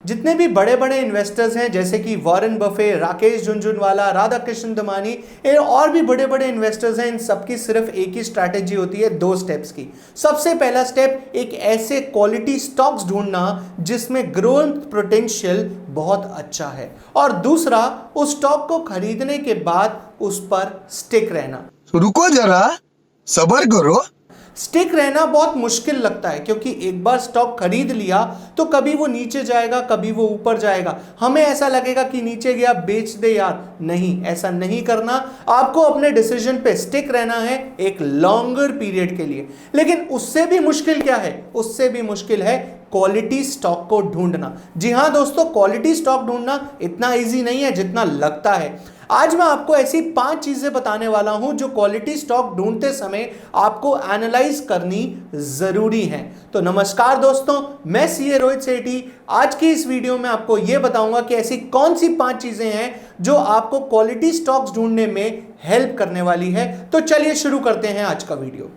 जितने भी बड़े बड़े इन्वेस्टर्स हैं जैसे कि वॉरेन बफे, राकेश झुनझुनवाला, राधाकृष्ण दमानी, और भी बड़े बड़े इन्वेस्टर्स हैं, इन सबकी सिर्फ एक ही स्ट्रैटेजी होती है, 2 स्टेप्स की। सबसे पहला स्टेप, एक ऐसे क्वालिटी स्टॉक्स ढूंढना जिसमें ग्रोथ पोटेंशियल बहुत अच्छा है, और दूसरा उस स्टॉक को खरीदने के बाद उस पर स्टिक रहना। रुको जरा, सब्र करो। स्टिक रहना बहुत मुश्किल लगता है क्योंकि एक बार स्टॉक खरीद लिया तो कभी वो नीचे जाएगा, कभी वो ऊपर जाएगा। हमें ऐसा लगेगा कि नीचे गया बेच दे यार, नहीं, ऐसा नहीं करना। आपको अपने डिसीजन पे स्टिक रहना है एक लॉन्गर पीरियड के लिए। लेकिन उससे भी मुश्किल क्या है? उससे भी मुश्किल है क्वालिटी स्टॉक को ढूंढना। जी हां दोस्तों, क्वालिटी स्टॉक ढूंढना इतना इजी नहीं है जितना लगता है। आज मैं आपको ऐसी 5 चीजें बताने वाला हूं जो क्वालिटी स्टॉक ढूंढते समय आपको एनालाइज करनी जरूरी है। तो नमस्कार दोस्तों, मैं सीए रोहित सेठी। आज की इस वीडियो में आपको यह बताऊंगा कि ऐसी कौन सी 5 चीजें हैं जो आपको क्वालिटी स्टॉक्स ढूंढने में हेल्प करने वाली है। तो चलिए शुरू करते हैं आज का वीडियो।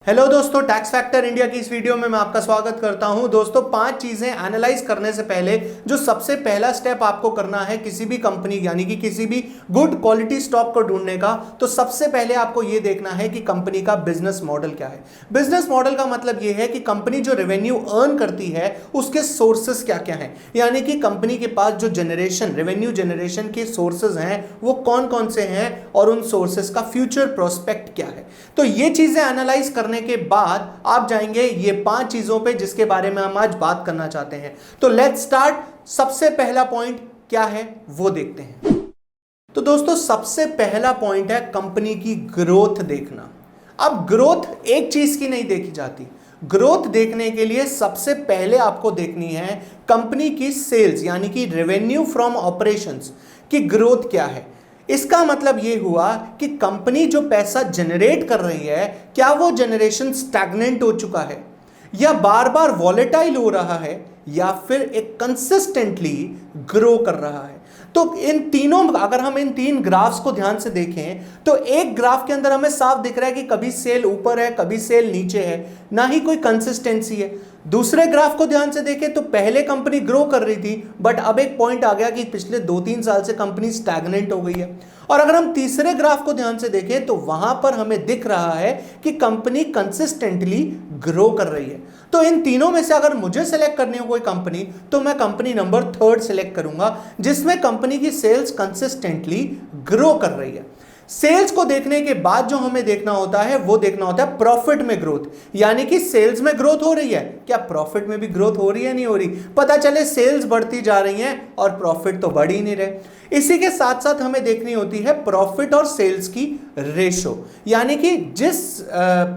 हेलो दोस्तों, टैक्स फैक्टर इंडिया की इस वीडियो में मैं आपका स्वागत करता हूं। दोस्तों, 5 चीजें एनालाइज करने से पहले जो सबसे पहला स्टेप आपको करना है किसी भी कंपनी यानी कि किसी भी गुड क्वालिटी स्टॉक को ढूंढने का, तो सबसे पहले आपको यह देखना है कि कंपनी का बिजनेस मॉडल क्या है। बिजनेस मॉडल का मतलब यह है कि कंपनी जो रेवेन्यू अर्न करती है उसके सोर्सेस क्या क्या हैं, यानी कि कंपनी के पास जो रेवेन्यू जनरेशन के सोर्सेज हैं वो कौन कौन से हैं और उन सोर्सेज का फ्यूचर प्रोस्पेक्ट क्या है। तो ये चीजें एनालाइज करने के बाद आप जाएंगे ये 5 चीजों पे जिसके बारे में हम आज बात करना चाहते हैं। तो लेट्स स्टार्ट। सबसे पहला पॉइंट क्या है वो देखते हैं। तो दोस्तों, सबसे पहला पॉइंट है कंपनी की ग्रोथ देखना। अब ग्रोथ एक चीज की नहीं देखी जाती। ग्रोथ देखने के लिए सबसे पहले आपको देखनी है कंपनी की सेल्स यानी कि रेवेन्यू फ्रॉम ऑपरेशंस की ग्रोथ क्या है। इसका मतलब यह हुआ कि कंपनी जो पैसा जनरेट कर रही है, क्या वो जनरेशन स्टैग्नेंट हो चुका है या बार बार वॉलेटाइल हो रहा है या फिर एक कंसिस्टेंटली ग्रो कर रहा है। तो इन तीनों, अगर हम इन 3 ग्राफ्स को ध्यान से देखें तो एक ग्राफ के अंदर हमें साफ दिख रहा है कि कभी सेल ऊपर है, कभी सेल नीचे है, ना ही कोई कंसिस्टेंसी है। दूसरे ग्राफ को ध्यान से देखें तो पहले कंपनी ग्रो कर रही थी, बट अब एक पॉइंट आ गया कि पिछले 2-3 साल से कंपनी स्टैग्नेंट हो गई है। और अगर हम तीसरे ग्राफ को ध्यान से देखें तो वहां पर हमें दिख रहा है कि कंपनी कंसिस्टेंटली ग्रो कर रही है। तो इन तीनों में से अगर मुझे सेलेक्ट करनी हो कोई कंपनी, तो मैं कंपनी नंबर 3 सेलेक्ट करूंगा जिसमें कंपनी की सेल्स कंसिस्टेंटली ग्रो कर रही है। सेल्स को देखने के बाद जो हमें देखना होता है वो देखना होता है प्रॉफिट में ग्रोथ, यानी कि सेल्स में ग्रोथ हो रही है, क्या प्रॉफिट में भी ग्रोथ हो रही है, नहीं हो रही। पता चले सेल्स बढ़ती जा रही हैं और प्रॉफिट तो बढ़ ही नहीं रहे। इसी के साथ साथ हमें देखनी होती है प्रॉफिट और सेल्स की रेशो, यानी कि जिस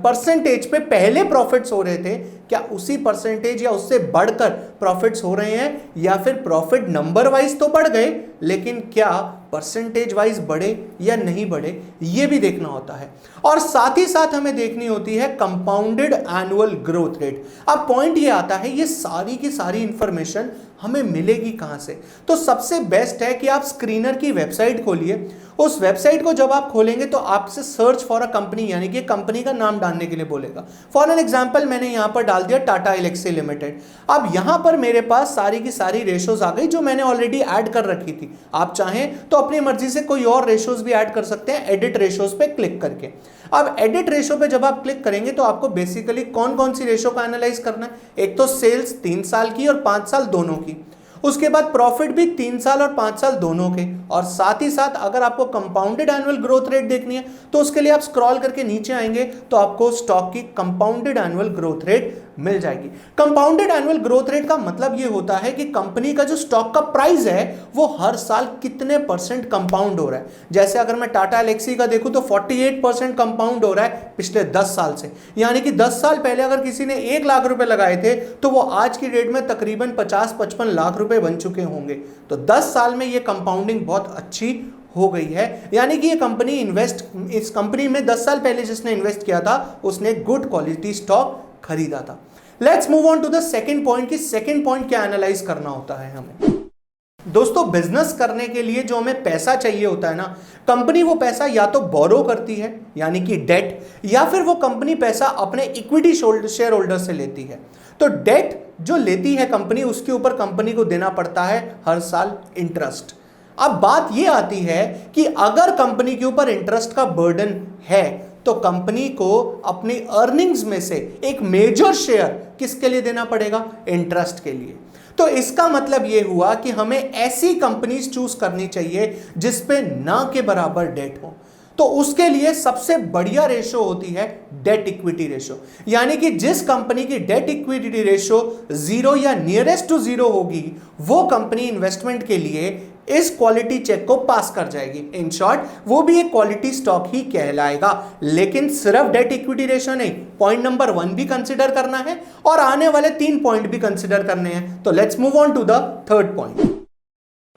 परसेंटेज पे पहले प्रॉफिट्स हो रहे थे, क्या उसी परसेंटेज या उससे बढ़कर प्रॉफिट्स हो रहे हैं, या फिर प्रॉफिट नंबर वाइज तो बढ़ गए लेकिन क्या परसेंटेज वाइज बढ़े या नहीं बढ़े, यह भी देखना होता है। और साथ ही साथ हमें देखनी होती है कंपाउंडेड एनुअल ग्रोथ रेट। अब पॉइंट ये आता है, ये सारी की सारी इंफॉर्मेशन हमें मिलेगी कहां से? तो सबसे बेस्ट है कि आप स्क्रीनर की वेबसाइट खोलिए। उस वेबसाइट को जब आप खोलेंगे तो आपसे सर्च फॉर अ कंपनी यानी कि कंपनी का नाम डालने के लिए बोलेगा। फॉर एन एग्जांपल मैंने यहां पर डाल दिया टाटा एल्क्सी लिमिटेड। अब यहां पर मेरे पास सारी की सारी रेशोज आ गई जो मैंने ऑलरेडी ऐड कर रखी थी। आप चाहें तो अपनी मर्जी से कोई और रेशोज भी ऐड कर सकते हैं एडिट रेशोज पे क्लिक करके। अब एडिट रेशो पे जब आप क्लिक करेंगे तो आपको बेसिकली कौन कौन सी रेशो का एनालाइज करना है। एक तो सेल्स 3 साल की और 5 साल दोनों की, उसके बाद प्रॉफिट भी 3 साल और 5 साल दोनों के, और साथ ही साथ अगर आपको कंपाउंडेड एनुअल ग्रोथ रेट देखनी है तो उसके लिए आप स्क्रॉल करके नीचे आएंगे तो आपको स्टॉक की कंपाउंडेड एनुअल ग्रोथ रेट मिल जाएगी। कंपाउंडेड एनुअल ग्रोथ रेट का मतलब यह होता है कि कंपनी का जो स्टॉक का प्राइस है वो हर साल कितने % कंपाउंड हो रहा है। जैसे अगर मैं टाटा एल्क्सी का देखूं तो 48% कंपाउंड हो रहा है पिछले 10 साल से, यानी कि 10 साल पहले अगर किसी ने 1 लाख रुपए लगाए थे तो वो आज की डेट में तकरीबन 50-55 लाख रुपए बन चुके होंगे। तो 10 साल में ये कंपाउंडिंग बहुत अच्छी हो गई है, यानी कि ये कंपनी इस कंपनी में 10 साल पहले जिसने इन्वेस्ट किया था उसने गुड क्वालिटी स्टॉक खरीदा था। Let's move on to the second point कि सेकंड पॉइंट क्या एनालाइज करना होता है हमें। दोस्तों बिजनेस करने के लिए जो हमें पैसा चाहिए होता है ना, कंपनी वो पैसा या तो बोरो करती है यानी कि डेट, या फिर वो कंपनी पैसा अपने इक्विटी शेयर होल्डर से लेती है। तो डेट जो लेती है कंपनी, उसके ऊपर कंपनी को देना पड़ता है हर साल इंटरेस्ट। अब बात ये आती है कि अगर कंपनी के ऊपर इंटरेस्ट का बर्डन है तो कंपनी को अपनी अर्निंग्स में से एक मेजर शेयर किसके लिए देना पड़ेगा? इंटरेस्ट के लिए। तो इसका मतलब यह हुआ कि हमें ऐसी कंपनीज चूज करनी चाहिए जिस पे ना के बराबर डेट हो। तो उसके लिए सबसे बढ़िया रेशो होती है डेट इक्विटी रेशो, यानी कि जिस कंपनी की डेट इक्विटी रेशो 0 या नियरेस्ट टू 0 होगी वो कंपनी इन्वेस्टमेंट के लिए इस क्वालिटी चेक को पास कर जाएगी। इन शॉर्ट वो भी एक क्वालिटी स्टॉक ही कहलाएगा। लेकिन सिर्फ डेट इक्विटी रेशो नहीं, पॉइंट नंबर 1 भी कंसिडर करना है और आने वाले 3 पॉइंट भी कंसिडर करने हैं। तो let's move on to the third point.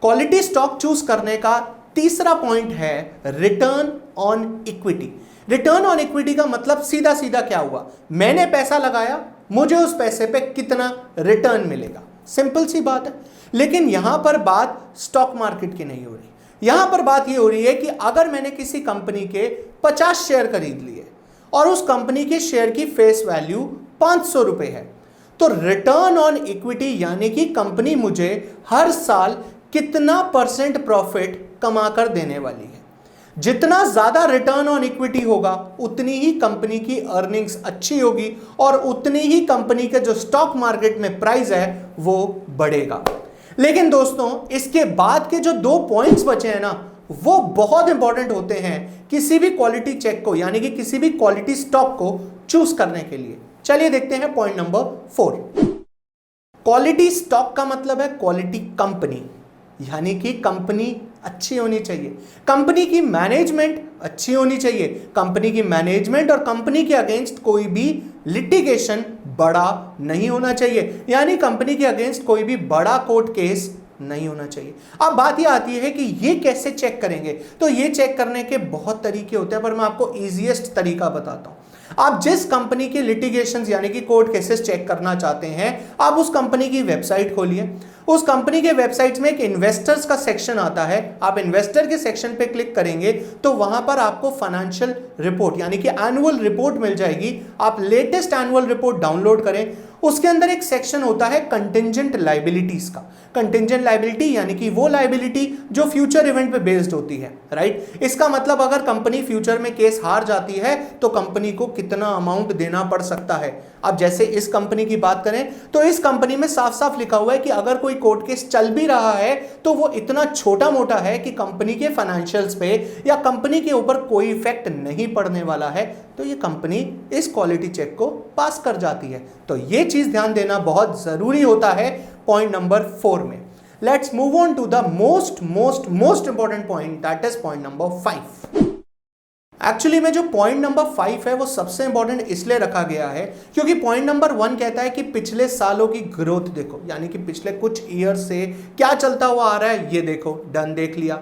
Quality stock choose करने का तीसरा पॉइंट है return on equity. Return on equity का मतलब सीधा सीधा क्या हुआ? मैंने पैसा लगाया, मुझे उस पैसे पे कितना रिटर्न मिलेगा। सिंपल सी बात है। लेकिन यहां पर बात स्टॉक मार्केट की नहीं हो रही। यहां पर बात यह हो रही है कि अगर मैंने किसी कंपनी के 50 शेयर खरीद लिए और उस कंपनी के शेयर की फेस वैल्यू 500 रुपए है, तो रिटर्न ऑन इक्विटी यानी कि कंपनी मुझे हर साल कितना % प्रॉफिट कमा कर देने वाली है। जितना ज्यादा रिटर्न ऑन इक्विटी होगा उतनी ही कंपनी की अर्निंग्स अच्छी होगी और उतनी ही कंपनी के जो स्टॉक मार्केट में प्राइस है वो बढ़ेगा। लेकिन दोस्तों इसके बाद के जो 2 पॉइंट्स बचे हैं ना, वो बहुत इंपॉर्टेंट होते हैं किसी भी क्वालिटी चेक को यानी कि किसी भी क्वालिटी स्टॉक को चूज करने के लिए। चलिए देखते हैं पॉइंट नंबर 4। क्वालिटी स्टॉक का मतलब है क्वालिटी कंपनी, यानी कि कंपनी अच्छी होनी चाहिए, कंपनी की मैनेजमेंट अच्छी होनी चाहिए, कंपनी की मैनेजमेंट और कंपनी के अगेंस्ट कोई भी लिटिगेशन बड़ा नहीं होना चाहिए, यानी कंपनी के अगेंस्ट कोई भी बड़ा कोर्ट केस नहीं होना चाहिए। अब बात यह आती है कि ये कैसे चेक करेंगे? तो ये चेक करने के बहुत तरीके होते हैं, पर मैं आपको इजीएस्ट तरीका बताता हूं। आप जिस कंपनी के लिटिगेशंस यानी कि कोर्ट केसेस चेक करना चाहते हैं, आप उस कंपनी की वेबसाइट खोलिए। उस कंपनी के वेबसाइट में एक इन्वेस्टर्स का सेक्शन आता है। आप इन्वेस्टर के सेक्शन पे क्लिक करेंगे तो वहां पर आपको फाइनेंशियल रिपोर्ट यानी कि एनुअल रिपोर्ट मिल जाएगी। आप लेटेस्ट एनुअल रिपोर्ट डाउनलोड करें। उसके अंदर एक सेक्शन होता है कंटिंजेंट लायबिलिटीज का। कंटिंजेंट लायबिलिटी यानी कि वो लायबिलिटी जो फ्यूचर इवेंट पे बेस्ड होती है, राइट। इसका मतलब अगर कंपनी फ्यूचर में केस हार जाती है तो कंपनी को कितना अमाउंट देना पड़ सकता है। अब जैसे इस कंपनी की बात करें तो इस कंपनी में साफ साफ लिखा हुआ है कि अगर कोई कोर्ट केस चल भी रहा है तो वो इतना छोटा मोटा है कि कंपनी के फाइनेंशियल्स पे या कंपनी के ऊपर कोई इफेक्ट नहीं पड़ने वाला है, तो ये कंपनी इस क्वालिटी चेक को पास कर जाती है। तो ये चीज ध्यान देना बहुत जरूरी होता है पॉइंट नंबर 4 में। Let's move on to the most important point, that is point number 5। Actually में जो पॉइंट नंबर 5 है वो सबसे इंपॉर्टेंट इसलिए रखा गया है क्योंकि पॉइंट नंबर 1 कहता है कि पिछले सालों की ग्रोथ देखो, यानी कि पिछले कुछ ईयर से क्या चलता हुआ आ रहा है ये देखो, डन, देख लिया।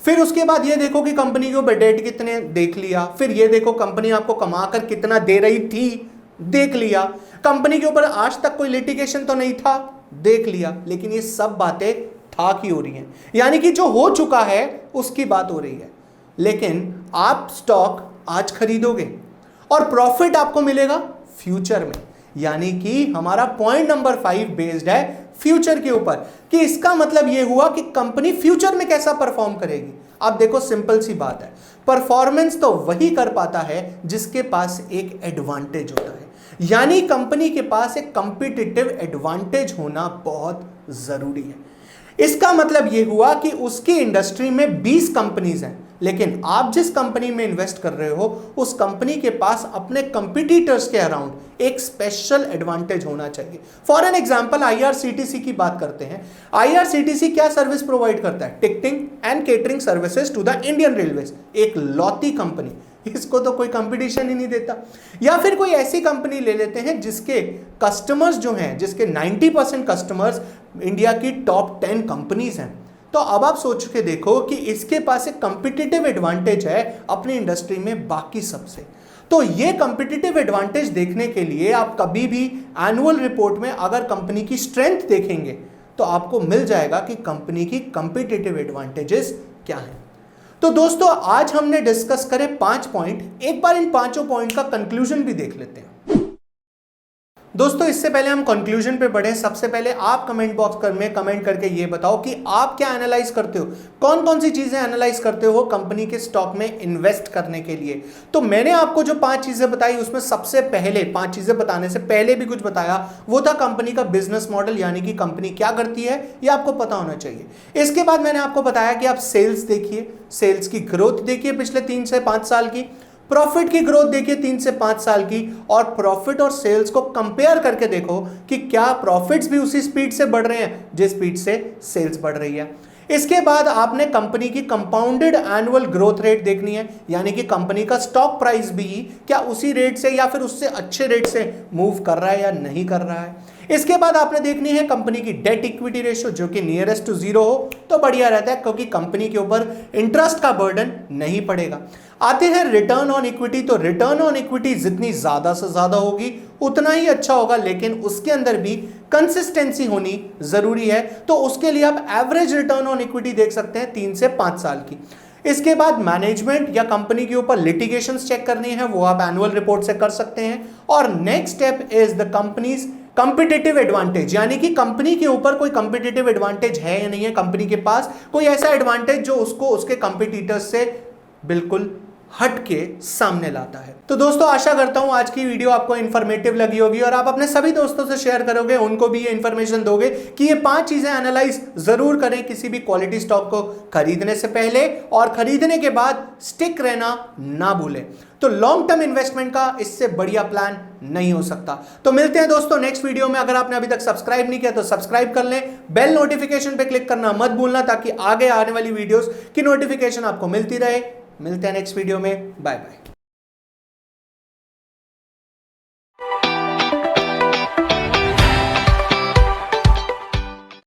फिर उसके बाद ये देखो कि कंपनी के ऊपर डेट कितने, देख लिया। फिर ये देखो कंपनी आपको कमाकर कितना दे रही थी, देख लिया। कंपनी के ऊपर आज तक कोई लिटिगेशन तो नहीं था, देख लिया। लेकिन ये सब बातें था की हो रही हैं, यानी कि जो हो चुका है उसकी बात हो रही है। लेकिन आप स्टॉक आज खरीदोगे और प्रॉफिट आपको मिलेगा फ्यूचर में, यानी कि हमारा पॉइंट नंबर 5 बेस्ड है फ्यूचर के ऊपर कि इसका मतलब यह हुआ कि कंपनी फ्यूचर में कैसा परफॉर्म करेगी। अब देखो सिंपल सी बात है, परफॉर्मेंस तो वही कर पाता है जिसके पास एक एडवांटेज होता है, यानी कंपनी के पास एक कंपीटिटिव एडवांटेज होना बहुत जरूरी है। इसका मतलब यह हुआ कि उसकी इंडस्ट्री में 20 कंपनीज हैं, लेकिन आप जिस कंपनी में इन्वेस्ट कर रहे हो उस कंपनी के पास अपने कंपटीटर्स के अराउंड एक स्पेशल एडवांटेज होना चाहिए। फॉर एन एग्जांपल आईआरसीटीसी की बात करते हैं। आईआरसीटीसी क्या सर्विस प्रोवाइड करता है? Ticketing and catering services to the Indian Railways. एक लौती कंपनी, इसको तो कोई कंपटीशन ही नहीं देता। या फिर कोई ऐसी कंपनी ले लेते हैं जिसके कस्टमर्स जो हैं, जिसके 90% कस्टमर्स इंडिया की टॉप 10 कंपनीज हैं। तो अब आप सोच के देखो कि इसके पास एक कंपिटिटिव एडवांटेज है अपनी इंडस्ट्री में बाकी सबसे। तो ये कंपिटिटिव एडवांटेज देखने के लिए आप कभी भी एनुअल रिपोर्ट में अगर कंपनी की स्ट्रेंथ देखेंगे तो आपको मिल जाएगा कि कंपनी की कंपिटिटिव एडवांटेजेस क्या हैं। तो दोस्तों आज हमने डिस्कस करे 5 पॉइंट, एक बार इन पांचों पॉइंट का कंक्लूजन भी देख लेते हैं। दोस्तों इससे पहले हम कंक्लूजन पे बढ़े, सबसे पहले आप कमेंट बॉक्स में कमेंट करके ये बताओ कि आप क्या एनालाइज करते हो, कौन कौन सी चीजें एनालाइज करते हो कंपनी के स्टॉक में इन्वेस्ट करने के लिए। तो मैंने आपको जो 5 चीजें बताई उसमें सबसे पहले 5 चीजें बताने से पहले भी कुछ बताया, वो था कंपनी का बिजनेस मॉडल, यानी कि कंपनी क्या करती है ये आपको पता होना चाहिए। इसके बाद मैंने आपको बताया कि आप सेल्स देखिए, सेल्स की ग्रोथ देखिए पिछले 3 से 5 साल की, प्रॉफिट की ग्रोथ देखिए 3 से 5 साल की, और प्रॉफिट और सेल्स को कंपेयर करके देखो कि क्या प्रॉफिट्स भी उसी स्पीड से बढ़ रहे हैं जिस स्पीड से सेल्स बढ़ रही है। इसके बाद आपने कंपनी की कंपाउंडेड एनुअल ग्रोथ रेट देखनी है, यानी कि कंपनी का स्टॉक प्राइस भी क्या उसी रेट से या फिर उससे अच्छे रेट से मूव कर रहा है या नहीं कर रहा है। इसके बाद आपने देखनी है कंपनी की डेट इक्विटी रेशियो, जो कि नियरेस्ट टू जीरो हो तो बढ़िया रहता है, क्योंकि कंपनी के ऊपर इंटरेस्ट का बर्डन नहीं पड़ेगा। आते हैं रिटर्न ऑन इक्विटी। तो रिटर्न ऑन इक्विटी जितनी ज्यादा से ज्यादा होगी उतना ही अच्छा होगा, लेकिन उसके अंदर भी कंसिस्टेंसी होनी जरूरी है। तो उसके लिए आप एवरेज रिटर्न ऑन इक्विटी देख सकते हैं 3 से 5 साल की। इसके बाद मैनेजमेंट या कंपनी के ऊपर लिटिगेशंस चेक करनी है, वो आप एनुअल रिपोर्ट से कर सकते हैं। और next step is the companies competitive advantage, यानी कि कंपनी के ऊपर कोई कंपिटिटिव एडवांटेज है या नहीं है, कंपनी के पास कोई ऐसा एडवांटेज जो उसको उसके कंपिटिटर्स से बिल्कुल हट के सामने लाता है। तो दोस्तों आशा करता हूं आज की वीडियो आपको इंफॉर्मेटिव लगी होगी और आप अपने सभी दोस्तों से शेयर करोगे, उनको भी ये इंफॉर्मेशन दोगे कि ये 5 चीजें एनालाइज जरूर करें किसी भी क्वालिटी स्टॉक को खरीदने से पहले, और खरीदने के बाद स्टिक रहना ना भूलें। तो लॉन्ग टर्म इन्वेस्टमेंट का इससे बढ़िया प्लान नहीं हो सकता। तो मिलते हैं दोस्तों नेक्स्ट वीडियो में। अगर आपने अभी तक सब्सक्राइब नहीं किया तो सब्सक्राइब कर लें, बेल नोटिफिकेशन पे क्लिक करना मत भूलना, ताकि आगे आने वाली वीडियोस की नोटिफिकेशन आपको मिलती रहे। मिलते हैं नेक्स्ट वीडियो में, बाय बाय।